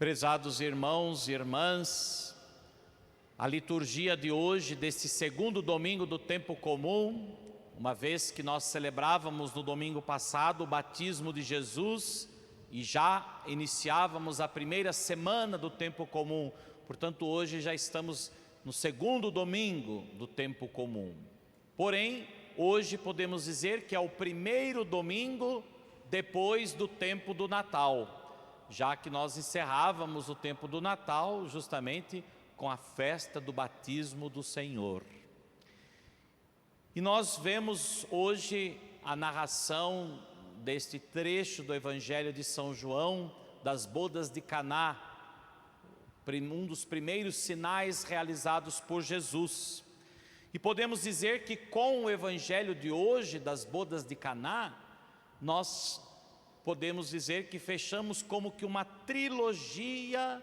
Prezados irmãos e irmãs, a liturgia de hoje, deste segundo domingo do tempo comum, uma vez que nós celebrávamos no domingo passado o batismo de Jesus e já iniciávamos a primeira semana do tempo comum, portanto hoje já estamos no segundo domingo do tempo comum. Porém, hoje podemos dizer que é o primeiro domingo depois do tempo do Natal, já que nós encerrávamos o tempo do Natal justamente com a festa do batismo do Senhor. E nós vemos hoje a narração deste trecho do Evangelho de São João, das bodas de Caná, um dos primeiros sinais realizados por Jesus. E podemos dizer que com o Evangelho de hoje, das bodas de Caná, nós podemos dizer que fechamos como que uma trilogia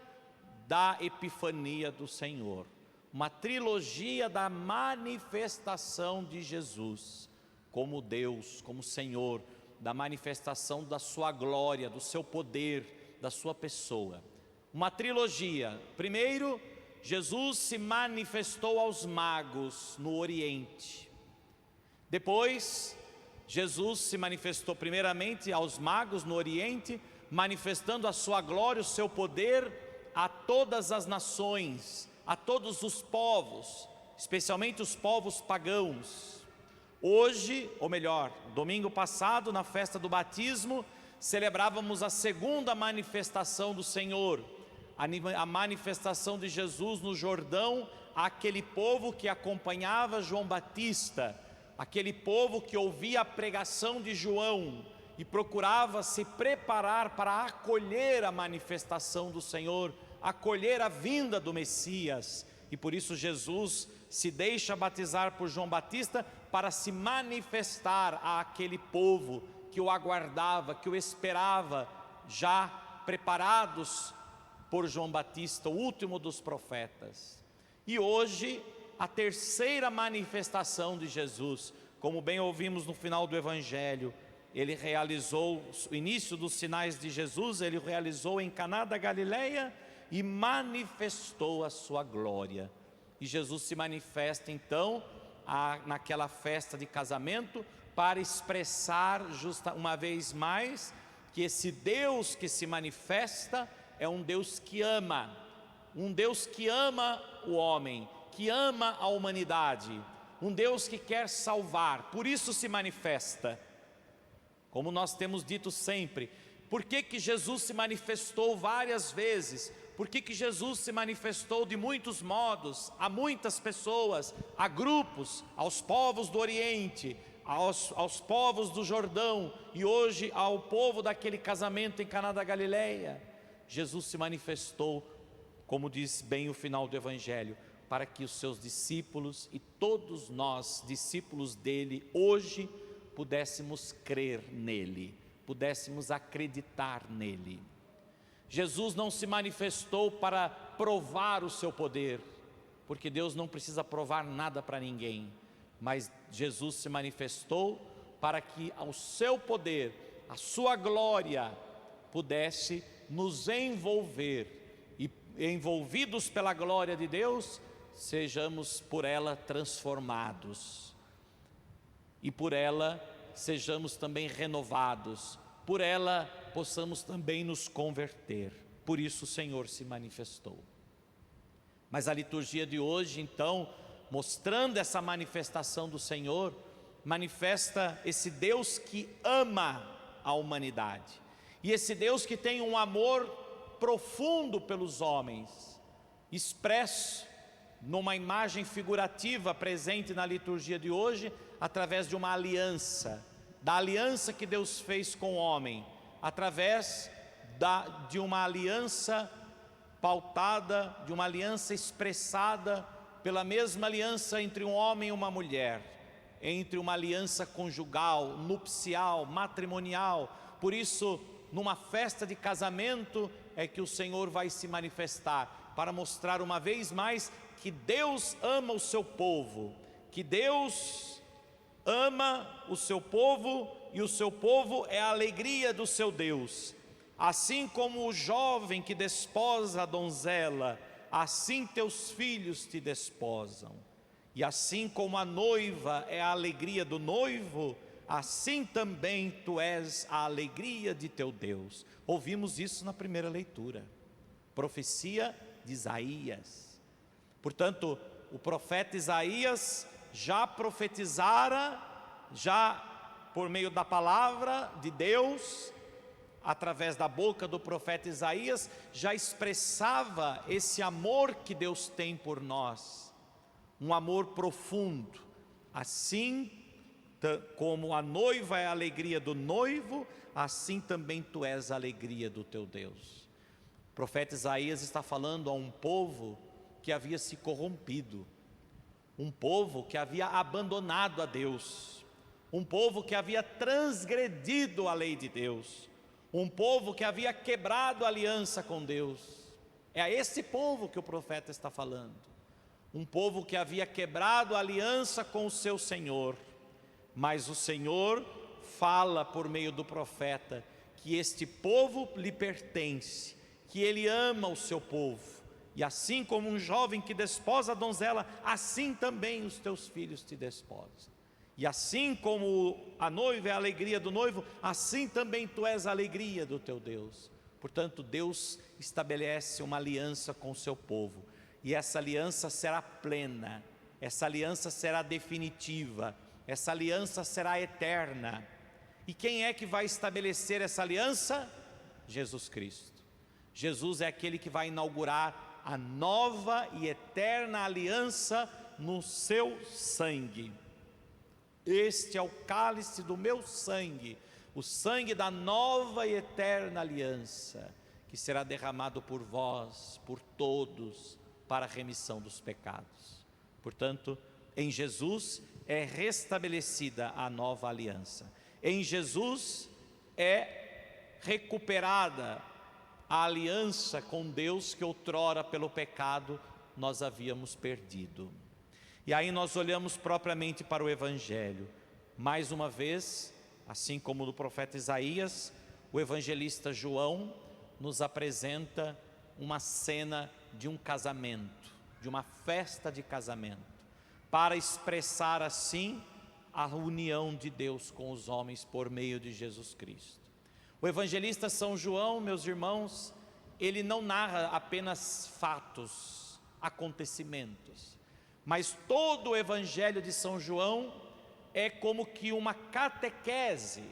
da Epifania do Senhor, uma trilogia da manifestação de Jesus como Deus, como Senhor, da manifestação da sua glória, do seu poder, da sua pessoa. Uma trilogia. Primeiro, Jesus se manifestou aos magos no Oriente. Depois, Jesus se manifestou primeiramente aos magos no Oriente, manifestando a sua glória, o seu poder a todas as nações, a todos os povos, especialmente os povos pagãos. Hoje, ou melhor, domingo passado, na festa do batismo, celebrávamos a segunda manifestação do Senhor, a manifestação de Jesus no Jordão, àquele povo que acompanhava João Batista, aquele povo que ouvia a pregação de João e procurava se preparar para acolher a manifestação do Senhor, acolher a vinda do Messias. E por isso Jesus se deixa batizar por João Batista para se manifestar àquele povo que o aguardava, que o esperava, já preparados por João Batista, o último dos profetas. E hoje, a terceira manifestação de Jesus, como bem ouvimos no final do Evangelho, ele realizou o início dos sinais de Jesus, ele realizou em Caná da Galileia e manifestou a sua glória. E Jesus se manifesta então naquela festa de casamento para expressar uma vez mais que esse Deus que se manifesta é um Deus que ama o homem, que ama a humanidade, um Deus que quer salvar, por isso se manifesta. Como nós temos dito sempre, por que Jesus se manifestou várias vezes? Por que Jesus se manifestou de muitos modos, a muitas pessoas, a grupos, aos povos do Oriente, aos povos do Jordão e hoje ao povo daquele casamento em Caná da Galileia? Jesus se manifestou, como diz bem o final do Evangelho, para que os seus discípulos e todos nós, discípulos dele, hoje pudéssemos crer nele, pudéssemos acreditar nele. Jesus não se manifestou para provar o seu poder, porque Deus não precisa provar nada para ninguém, mas Jesus se manifestou para que o seu poder, a sua glória, pudesse nos envolver, e envolvidos pela glória de Deus, sejamos por ela transformados, e por ela sejamos também renovados, por ela possamos também nos converter. Por isso o Senhor se manifestou. Mas a liturgia de hoje, então, mostrando essa manifestação do Senhor, manifesta esse Deus que ama a humanidade, e esse Deus que tem um amor profundo pelos homens, expresso numa imagem figurativa presente na liturgia de hoje, através de uma aliança, da aliança que Deus fez com o homem, através de uma aliança pautada, de uma aliança expressada pela mesma aliança entre um homem e uma mulher, entre uma aliança conjugal, nupcial, matrimonial. Por isso, numa festa de casamento é que o Senhor vai se manifestar, para mostrar uma vez mais que Deus ama o seu povo, que Deus ama o seu povo, e o seu povo é a alegria do seu Deus. Assim como o jovem que desposa a donzela, assim teus filhos te desposam. E assim como a noiva é a alegria do noivo, assim também tu és a alegria de teu Deus. Ouvimos isso na primeira leitura, profecia de Isaías. Portanto, o profeta Isaías já profetizara, já por meio da palavra de Deus, através da boca do profeta Isaías, já expressava esse amor que Deus tem por nós, um amor profundo. Assim como a noiva é a alegria do noivo, assim também tu és a alegria do teu Deus. O profeta Isaías está falando a um povo que havia se corrompido, um povo que havia abandonado a Deus, um povo que havia transgredido a lei de Deus, um povo que havia quebrado a aliança com Deus. É a esse povo que o profeta está falando, um povo que havia quebrado a aliança com o seu Senhor. Mas o Senhor fala por meio do profeta que este povo lhe pertence, que Ele ama o seu povo. E assim como um jovem que desposa a donzela, assim também os teus filhos te desposam. E assim como a noiva é a alegria do noivo, assim também tu és a alegria do teu Deus. Portanto, Deus estabelece uma aliança com o seu povo. E essa aliança será plena, essa aliança será definitiva, essa aliança será eterna. E quem é que vai estabelecer essa aliança? Jesus Cristo. Jesus é aquele que vai inaugurar a nova e eterna aliança no seu sangue. Este é o cálice do meu sangue, o sangue da nova e eterna aliança, que será derramado por vós, por todos, para a remissão dos pecados. Portanto, em Jesus é restabelecida a nova aliança. Em Jesus é recuperada a aliança com Deus que outrora pelo pecado nós havíamos perdido. E aí nós olhamos propriamente para o Evangelho. Mais uma vez, assim como no profeta Isaías, o evangelista João nos apresenta uma cena de um casamento, de uma festa de casamento, para expressar assim a união de Deus com os homens por meio de Jesus Cristo. O evangelista São João, meus irmãos, ele não narra apenas fatos, acontecimentos, mas todo o evangelho de São João é como que uma catequese.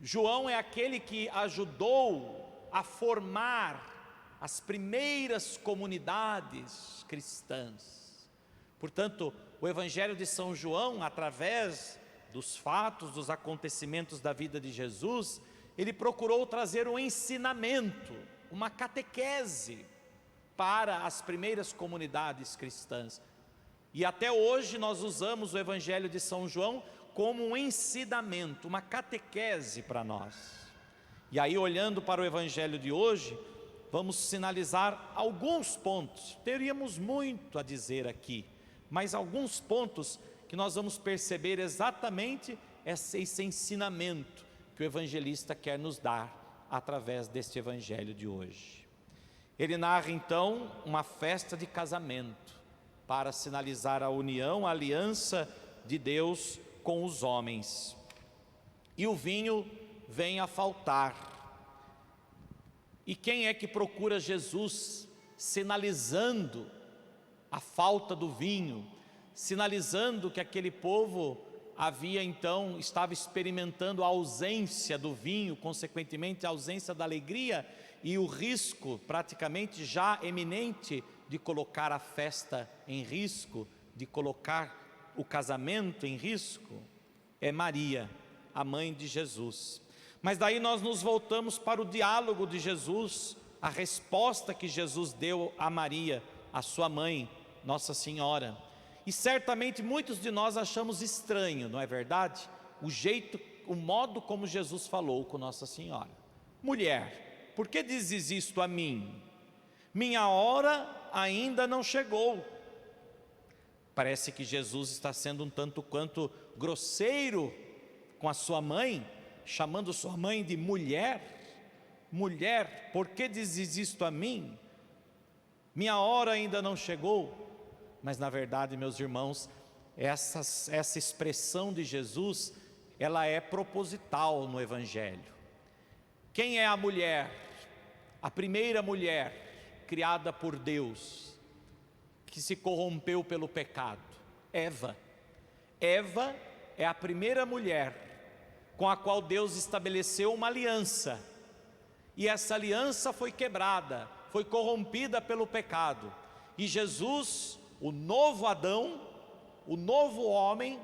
João é aquele que ajudou a formar as primeiras comunidades cristãs. Portanto, o evangelho de São João, através dos fatos, dos acontecimentos da vida de Jesus, ele procurou trazer um ensinamento, uma catequese para as primeiras comunidades cristãs. E até hoje nós usamos o evangelho de São João como um ensinamento, uma catequese para nós. E aí, olhando para o evangelho de hoje, vamos sinalizar alguns pontos. Teríamos muito a dizer aqui, mas alguns pontos que nós vamos perceber exatamente esse ensinamento que o evangelista quer nos dar através deste evangelho de hoje. Ele narra então uma festa de casamento para sinalizar a união, a aliança de Deus com os homens. E o vinho vem a faltar. E quem é que procura Jesus sinalizando a falta do vinho, sinalizando que aquele povo estava experimentando a ausência do vinho, consequentemente a ausência da alegria e o risco praticamente já eminente de colocar a festa em risco, de colocar o casamento em risco? É Maria, a mãe de Jesus. Mas daí nós nos voltamos para o diálogo de Jesus, a resposta que Jesus deu a Maria, a sua mãe, Nossa Senhora. E certamente muitos de nós achamos estranho, não é verdade? O modo como Jesus falou com Nossa Senhora. Mulher, por que dizes isto a mim? Minha hora ainda não chegou. Parece que Jesus está sendo um tanto quanto grosseiro com a sua mãe, chamando sua mãe de mulher. mulher, por que dizes isto a mim? Minha hora ainda não chegou. Mas na verdade, meus irmãos, essa expressão de Jesus, ela é proposital no Evangelho. Quem é a mulher? A primeira mulher criada por Deus, que se corrompeu pelo pecado? Eva. Eva é a primeira mulher com a qual Deus estabeleceu uma aliança. E essa aliança foi quebrada, foi corrompida pelo pecado. E Jesus, o novo Adão, o novo homem,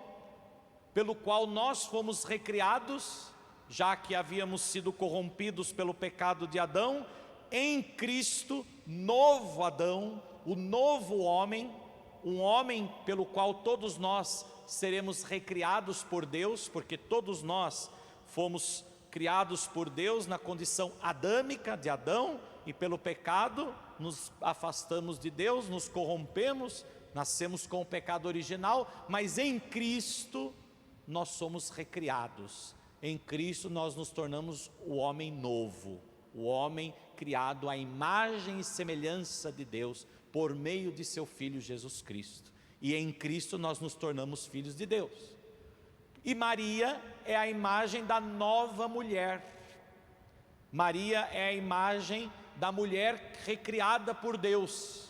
pelo qual nós fomos recriados, já que havíamos sido corrompidos pelo pecado de Adão, em Cristo, novo Adão, o novo homem, um homem pelo qual todos nós seremos recriados por Deus, porque todos nós fomos criados por Deus na condição adâmica de Adão, e pelo pecado nos afastamos de Deus, nos corrompemos, nascemos com o pecado original, mas em Cristo nós somos recriados. Em Cristo nós nos tornamos o homem novo, o homem criado à imagem e semelhança de Deus, por meio de seu Filho Jesus Cristo. E em Cristo nós nos tornamos filhos de Deus. E Maria é a imagem da nova mulher. Maria é a imagem da mulher recriada por Deus.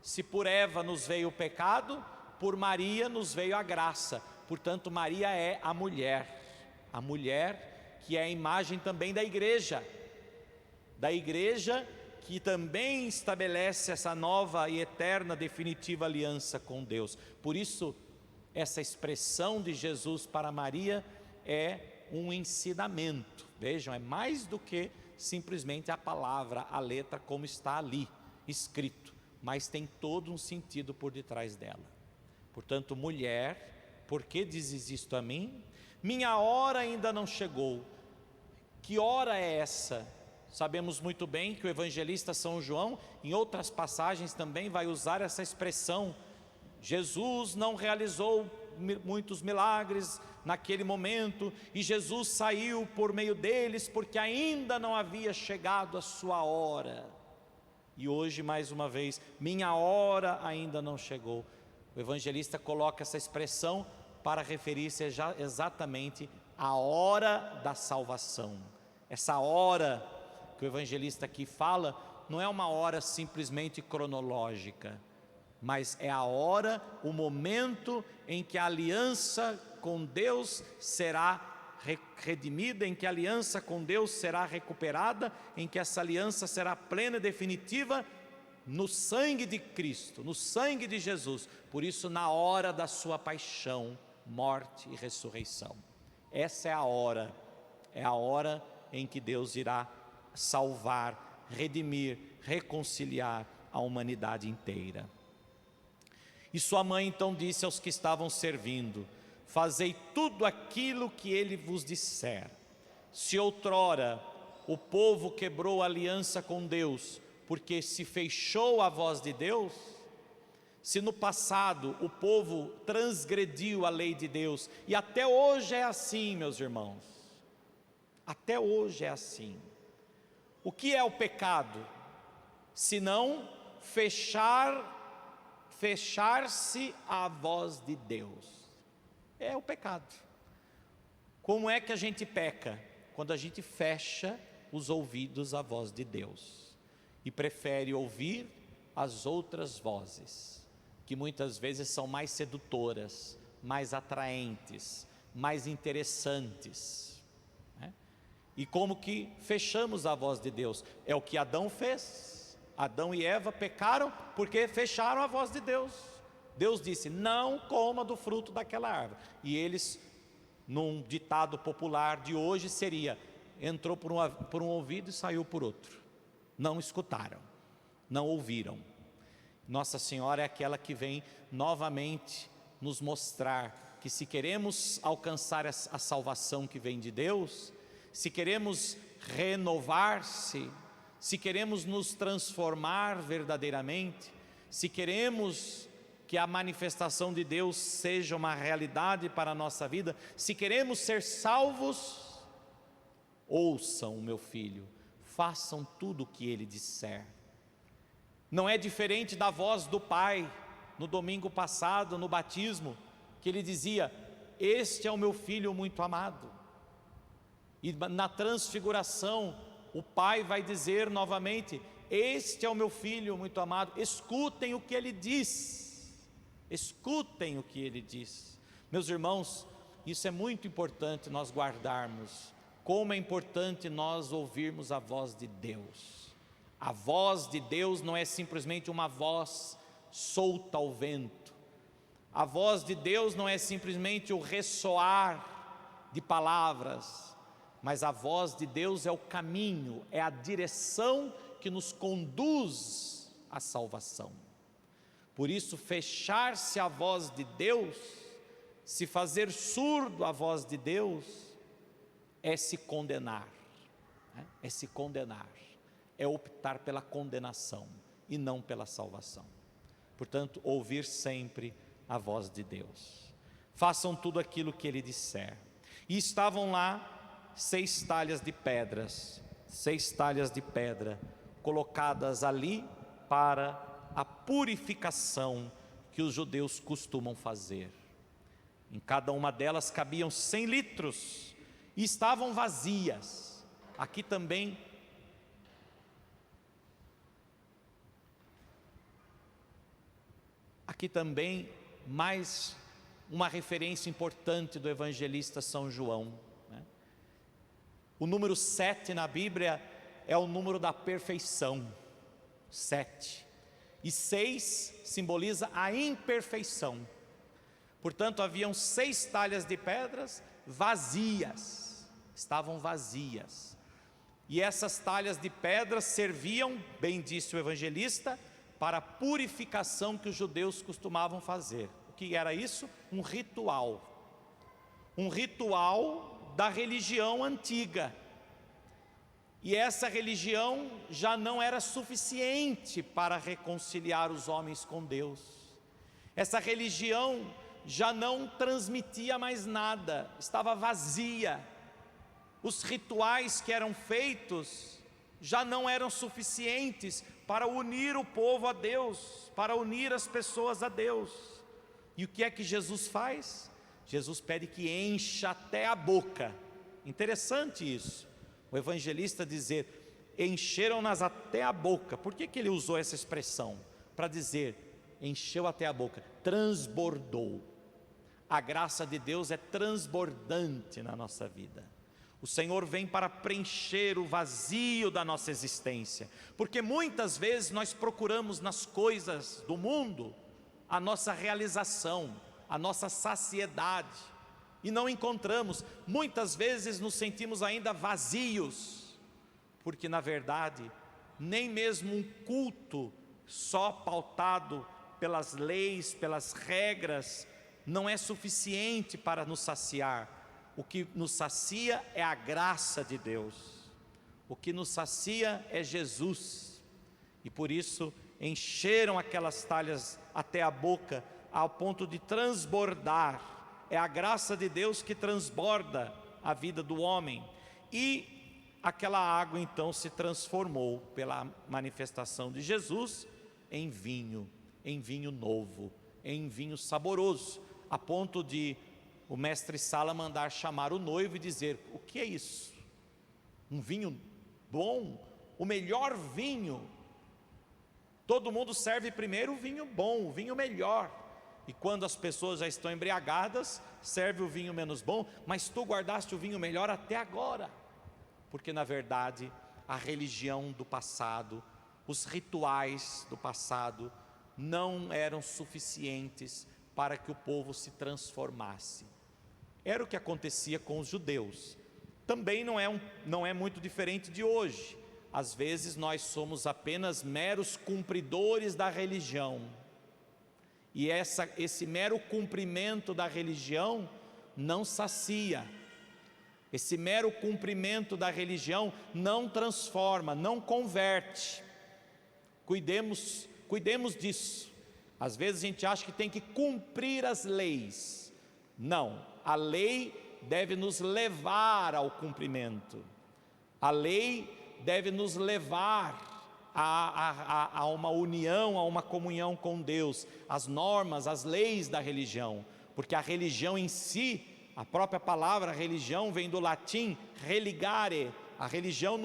Se por Eva nos veio o pecado, por Maria nos veio a graça. Portanto, Maria é a mulher que é a imagem também da igreja que também estabelece essa nova e eterna definitiva aliança com Deus. Por isso, essa expressão de Jesus para Maria é um ensinamento. Vejam, é mais do que simplesmente a palavra, a letra como está ali escrito, mas tem todo um sentido por detrás dela. Portanto, mulher, por que dizes isto a mim? Minha hora ainda não chegou. Que hora é essa? Sabemos muito bem que o evangelista São João, em outras passagens também vai usar essa expressão. Jesus não realizou muitos milagres naquele momento, e Jesus saiu por meio deles, porque ainda não havia chegado a sua hora. E hoje, mais uma vez, minha hora ainda não chegou. O evangelista coloca essa expressão para referir-se exatamente à hora da salvação. Essa hora que o evangelista aqui fala, não é uma hora simplesmente cronológica, mas é a hora, o momento em que a aliança com Deus será redimida, em que a aliança com Deus será recuperada, em que essa aliança será plena e definitiva no sangue de Cristo, no sangue de Jesus. Por isso, na hora da sua paixão, morte e ressurreição. Essa é a hora em que Deus irá salvar, redimir, reconciliar a humanidade inteira. E sua mãe então disse aos que estavam servindo: fazei tudo aquilo que ele vos disser. Se outrora o povo quebrou a aliança com Deus, porque se fechou à voz de Deus, se no passado o povo transgrediu a lei de Deus, e até hoje é assim, meus irmãos, até hoje é assim. O que é o pecado? Senão fechar-se à voz de Deus. É o pecado. Como é que a gente peca? Quando a gente fecha os ouvidos à voz de Deus e prefere ouvir as outras vozes, que muitas vezes são mais sedutoras, mais atraentes, mais interessantes. E como que fechamos a voz de Deus? É o que Adão fez. Adão e Eva pecaram porque fecharam a voz de Deus. Deus disse: não coma do fruto daquela árvore. E eles, num ditado popular de hoje, seria: entrou por um ouvido e saiu por outro. Não escutaram, não ouviram. Nossa Senhora é aquela que vem novamente nos mostrar que, se queremos alcançar a salvação que vem de Deus, se queremos renovar-se, se queremos nos transformar verdadeiramente, se queremos que a manifestação de Deus seja uma realidade para a nossa vida, se queremos ser salvos, ouçam, meu filho, façam tudo o que Ele disser. Não é diferente da voz do Pai, no domingo passado, no batismo, que Ele dizia: este é o meu Filho muito amado. E na transfiguração, o Pai vai dizer novamente: este é o meu Filho muito amado, escutem o que Ele diz, escutem o que Ele diz. Meus irmãos, isso é muito importante nós guardarmos, como é importante nós ouvirmos a voz de Deus. A voz de Deus não é simplesmente uma voz solta ao vento, a voz de Deus não é simplesmente o ressoar de palavras, mas a voz de Deus é o caminho, é a direção que nos conduz à salvação. Por isso, fechar-se à voz de Deus, se fazer surdo à voz de Deus, é se condenar, é se condenar, é optar pela condenação e não pela salvação. Portanto, ouvir sempre a voz de Deus. Façam tudo aquilo que Ele disser. E estavam lá 6 talhas de pedras, 6 talhas de pedra, colocadas ali para a purificação que os judeus costumam fazer. Em cada uma delas cabiam 100 litros e estavam vazias. Aqui também mais uma referência importante do evangelista São João, né? O número 7 na Bíblia é o número da perfeição, 7, e 6 simboliza a imperfeição. Portanto, haviam 6 talhas de pedras vazias, estavam vazias, e essas talhas de pedras serviam, bem disse o evangelista, para a purificação que os judeus costumavam fazer. O que era isso? Um ritual da religião antiga. E essa religião já não era suficiente para reconciliar os homens com Deus. Essa religião já não transmitia mais nada, estava vazia. Os rituais que eram feitos já não eram suficientes para unir o povo a Deus, para unir as pessoas a Deus. E o que é que Jesus faz? Jesus pede que encha até a boca. Interessante isso, o evangelista dizer, encheram-nas até a boca. Por que ele usou essa expressão? Para dizer, encheu até a boca, transbordou. A graça de Deus é transbordante na nossa vida. O Senhor vem para preencher o vazio da nossa existência, porque muitas vezes nós procuramos nas coisas do mundo a nossa realização, a nossa saciedade, e não encontramos. Muitas vezes nos sentimos ainda vazios, porque na verdade, nem mesmo um culto só pautado pelas leis, pelas regras, não é suficiente para nos saciar. O que nos sacia é a graça de Deus, o que nos sacia é Jesus, e por isso encheram aquelas talhas até a boca, ao ponto de transbordar. É a graça de Deus que transborda a vida do homem, e aquela água então se transformou, pela manifestação de Jesus, em vinho novo, em vinho saboroso, a ponto de o mestre Sala mandar chamar o noivo e dizer, o que é isso? Um vinho bom? O melhor vinho? Todo mundo serve primeiro o vinho bom, o vinho melhor, e quando as pessoas já estão embriagadas, serve o vinho menos bom, mas tu guardaste o vinho melhor até agora, porque na verdade a religião do passado, os rituais do passado não eram suficientes para que o povo se transformasse. Era o que acontecia com os judeus. Também não é muito diferente de hoje. Às vezes nós somos apenas meros cumpridores da religião, e esse mero cumprimento da religião não sacia, esse mero cumprimento da religião não transforma, não converte. Cuidemos disso. Às vezes a gente acha que tem que cumprir as leis. Não, a lei deve nos levar ao cumprimento. A lei deve nos levar a uma união, a uma comunhão com Deus, as normas, as leis da religião, porque a religião em si, a própria palavra religião vem do latim religare, a religião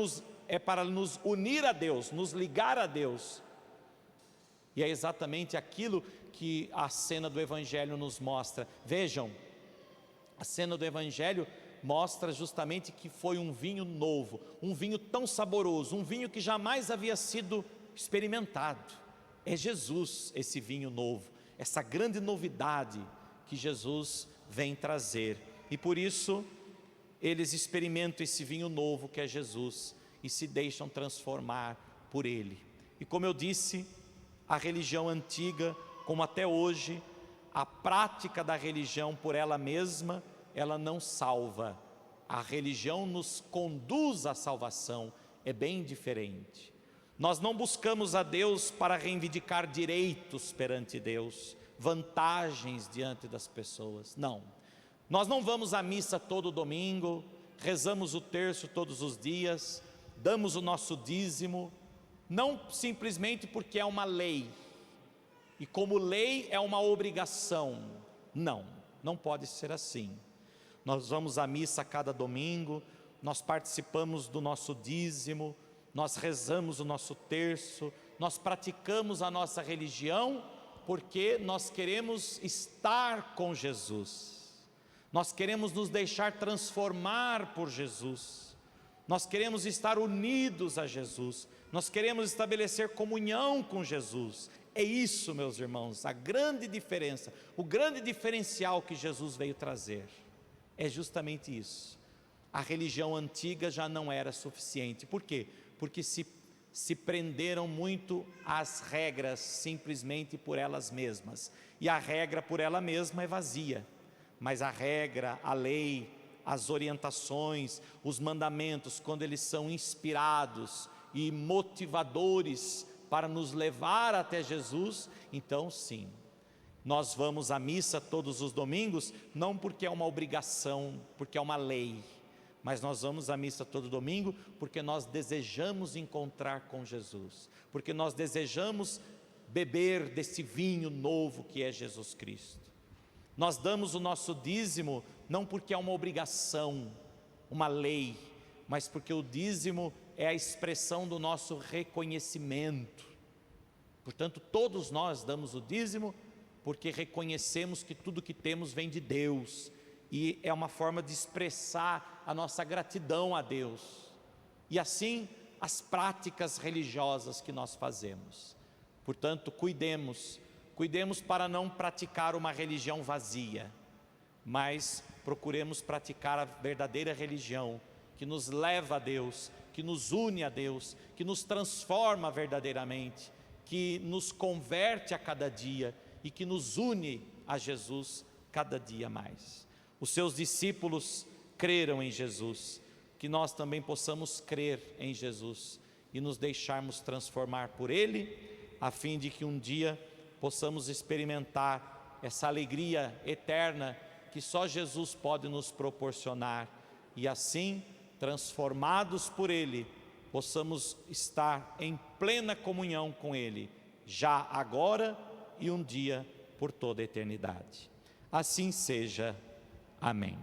é para nos unir a Deus, nos ligar a Deus, e é exatamente aquilo que a cena do Evangelho nos mostra. Vejam, a cena do Evangelho mostra justamente que foi um vinho novo, um vinho tão saboroso, um vinho que jamais havia sido experimentado. É Jesus esse vinho novo, essa grande novidade que Jesus vem trazer, e por isso eles experimentam esse vinho novo que é Jesus e se deixam transformar por ele. E como eu disse, a religião antiga, como até hoje, a prática da religião por ela mesma, ela não salva. A religião nos conduz à salvação, é bem diferente. Nós não buscamos a Deus para reivindicar direitos perante Deus, vantagens diante das pessoas, não. Nós não vamos à missa todo domingo, rezamos o terço todos os dias, damos o nosso dízimo, não simplesmente porque é uma lei, e como lei é uma obrigação, não pode ser assim. Nós vamos à missa a cada domingo, nós participamos do nosso dízimo, nós rezamos o nosso terço, nós praticamos a nossa religião, porque nós queremos estar com Jesus, nós queremos nos deixar transformar por Jesus, nós queremos estar unidos a Jesus, nós queremos estabelecer comunhão com Jesus. É isso, meus irmãos, a grande diferença, o grande diferencial que Jesus veio trazer, é justamente isso. A religião antiga já não era suficiente. Por quê? Porque se prenderam muito às regras, simplesmente por elas mesmas, e a regra por ela mesma é vazia, mas a regra, a lei, as orientações, os mandamentos, quando eles são inspirados e motivadores para nos levar até Jesus, então sim, nós vamos à missa todos os domingos, não porque é uma obrigação, porque é uma lei, mas nós vamos à missa todo domingo porque nós desejamos encontrar com Jesus, porque nós desejamos beber desse vinho novo que é Jesus Cristo. Nós damos o nosso dízimo não porque é uma obrigação, uma lei, mas porque o dízimo é a expressão do nosso reconhecimento. Portanto, todos nós damos o dízimo porque reconhecemos que tudo que temos vem de Deus, e é uma forma de expressar a nossa gratidão a Deus, e assim as práticas religiosas que nós fazemos. Portanto, cuidemos para não praticar uma religião vazia, mas procuremos praticar a verdadeira religião, que nos leva a Deus, que nos une a Deus, que nos transforma verdadeiramente, que nos converte a cada dia, e que nos une a Jesus cada dia mais. Os seus discípulos creram em Jesus, que nós também possamos crer em Jesus e nos deixarmos transformar por Ele, a fim de que um dia possamos experimentar essa alegria eterna que só Jesus pode nos proporcionar, e assim, transformados por Ele, possamos estar em plena comunhão com Ele, já agora e um dia por toda a eternidade. Assim seja. Amém.